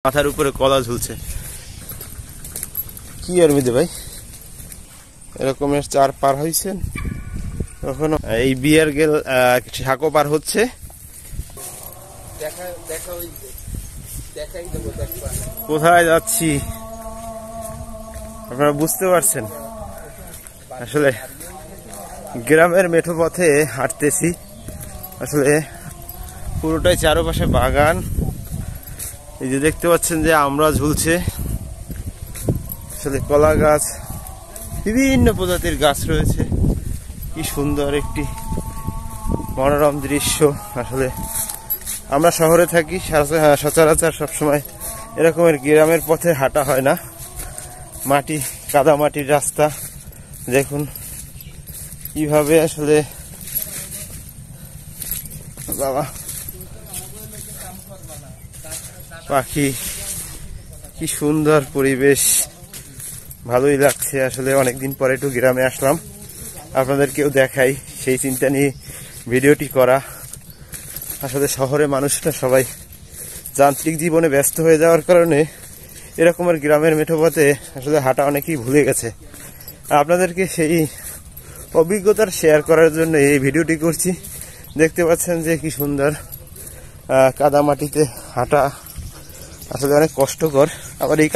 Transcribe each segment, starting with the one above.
মাথার উপরে কলা ঝুলছে কি আর মিদে ভাই এরকমের চার পার হইছেন কখনো এই বিয়ার গেল শাকো পার হচ্ছে কোথায় যাচ্ছি আপনারা বুঝতে পারছেন আসলে গ্রামের মেঠো পথে হাঁটতেছি আসলে পুরোটাই চারপাশে বাগান এই যে দেখতে পাচ্ছেন যে আমরা ঝুলছে আসলে কলা গাছ বিভিন্ন প্রজাতির গাছ রয়েছে কি সুন্দর একটি মনোরম দৃশ্য আসলে আমরা শহরে থাকি সচরাচর সবসময় এরকমের গ্রামের পথে হাঁটা হয় না মাটি কাদা মাটির রাস্তা দেখুন কিভাবে আসলে বাবা পাখি কি সুন্দর পরিবেশ ভালোই লাগছে আসলে অনেকদিন পরে একটু গ্রামে আসলাম আপনাদেরকেও দেখাই সেই চিন্তা নিয়ে ভিডিওটি করা আসলে শহরে মানুষরা সবাই যান্ত্রিক জীবনে ব্যস্ত হয়ে যাওয়ার কারণে এরকমের গ্রামের মেঠো পথে আসলে হাঁটা অনেকেই ভুলে গেছে আপনাদেরকে সেই অভিজ্ঞতার শেয়ার করার জন্য এই ভিডিওটি করছি দেখতে পাচ্ছেন যে কি সুন্দর কাদামাটিতে হাঁটা আসলে অনেক কষ্টকর আবার এই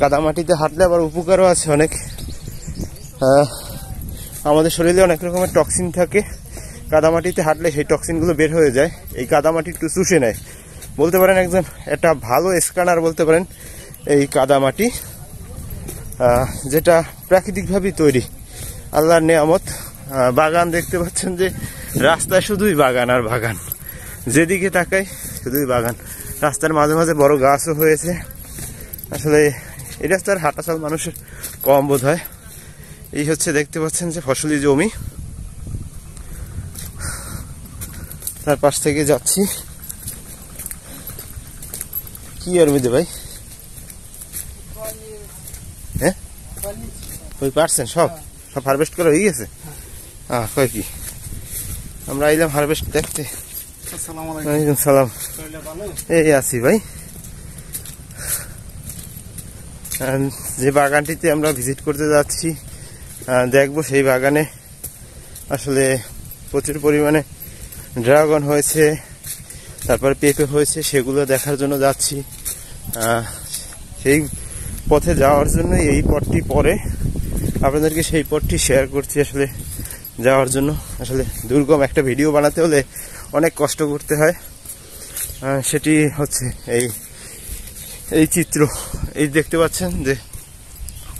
কাদামাটিতে হাঁটলে আবার উপকারও আছে অনেক আমাদের শরীরে অনেক রকমের টক্সিন থাকে কাদামাটিতে হাঁটলে সেই টক্সিনগুলো বের হয়ে যায় এই কাদামাটি একটু চুষে নেয় বলতে পারেন একজন একটা ভালো স্ক্যানার বলতে পারেন এই কাদামাটি যেটা প্রাকৃতিকভাবেই তৈরি আল্লাহর নেয়ামত বাগান দেখতে পাচ্ছেন যে রাস্তায় শুধুই বাগান আর বাগান যেদিকে তাকাই শুধুই বাগান রাস্তার মাঝে মাঝে বড় গাছও হয়েছে আসলে এই রাস্তার হাঁটাচল মানুষের কম বোধ হয় এই হচ্ছে দেখতে পাচ্ছেন যে ফসলি জমি তার পাশ থেকে যাচ্ছি কি আর মিদে ভাই হ্যাঁ ওই পারছেন সব হারভেস্ট করা হয়ে গেছে কয় কি আমরা আইলাম হারভেস্ট দেখতে ওয়ালাইকুম সালাম এই আছি ভাই যে বাগানটিতে আমরা ভিজিট করতে যাচ্ছি দেখবো সেই বাগানে আসলে প্রচুর পরিমাণে ড্রাগন হয়েছে তারপর পেঁপে হয়েছে সেগুলো দেখার জন্য যাচ্ছি সেই পথে যাওয়ার জন্য এই পথটি পরে আপনাদেরকে সেই পথটি শেয়ার করছি আসলে যাওয়ার জন্য আসলে দুর্গম একটা ভিডিও বানাতে হলে অনেক কষ্ট করতে হয় সেটি হচ্ছে এই চিত্র এই দেখতে পাচ্ছেন যে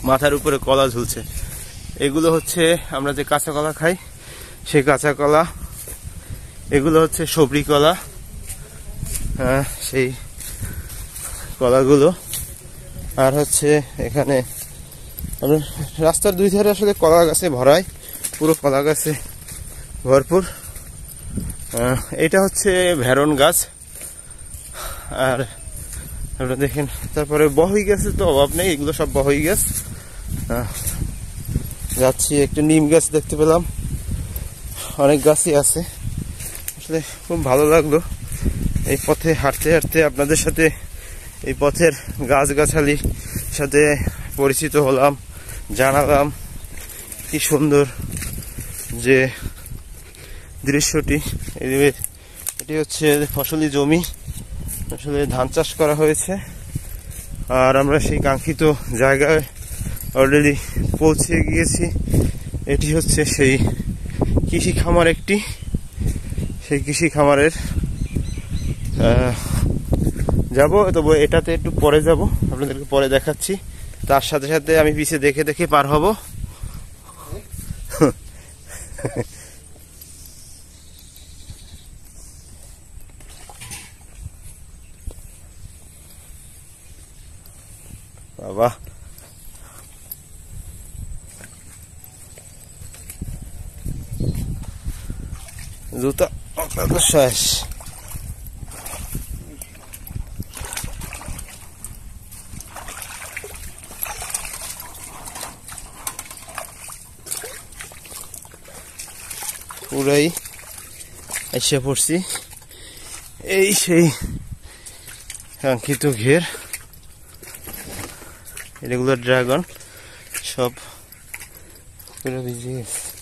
মাথার উপরে কলা ঝুলছে এগুলো হচ্ছে আমরা যে কাঁচা কলা খাই সেই কাঁচা কলা এগুলো হচ্ছে সবরি কলা সেই কলাগুলো আর হচ্ছে এখানে রাস্তার দুই ধারে আসলে কলা গাছে ভরায় পুরো কলা গাছে ভরপুর এটা হচ্ছে ভেরন গাছ আর আপনারা দেখেন তারপরে বহই গাছের তো অভাব নেই এগুলো সব বহই গাছ যাচ্ছি একটা নিম গাছ দেখতে পেলাম অনেক গাছই আছে আসলে খুব ভালো লাগলো এই পথে হাঁটতে হাঁটতে আপনাদের সাথে এই পথের গাছগাছালির সাথে পরিচিত হলাম জানালাম কি সুন্দর যে দৃশ্যটি এটি হচ্ছে ফসলি জমি আসলে ধান চাষ করা হয়েছে আর আমরা সেই কাঙ্ক্ষিত জায়গায় অলরেডি পৌঁছে গিয়েছি এটি হচ্ছে সেই কৃষি খামার একটি সেই কৃষি খামারের যাব তবে এটাতে একটু পরে যাব আপনাদেরকে পরে দেখাচ্ছি তার সাথে সাথে আমি পিছে দেখে দেখে পার হব বাবা জুতা শেষ পুরাই এসে পড়ছি এই সেই কাঙ্ক্ষিত ঘের। রেগুলার ড্রাগন সব পুরো ভিজে গেছে।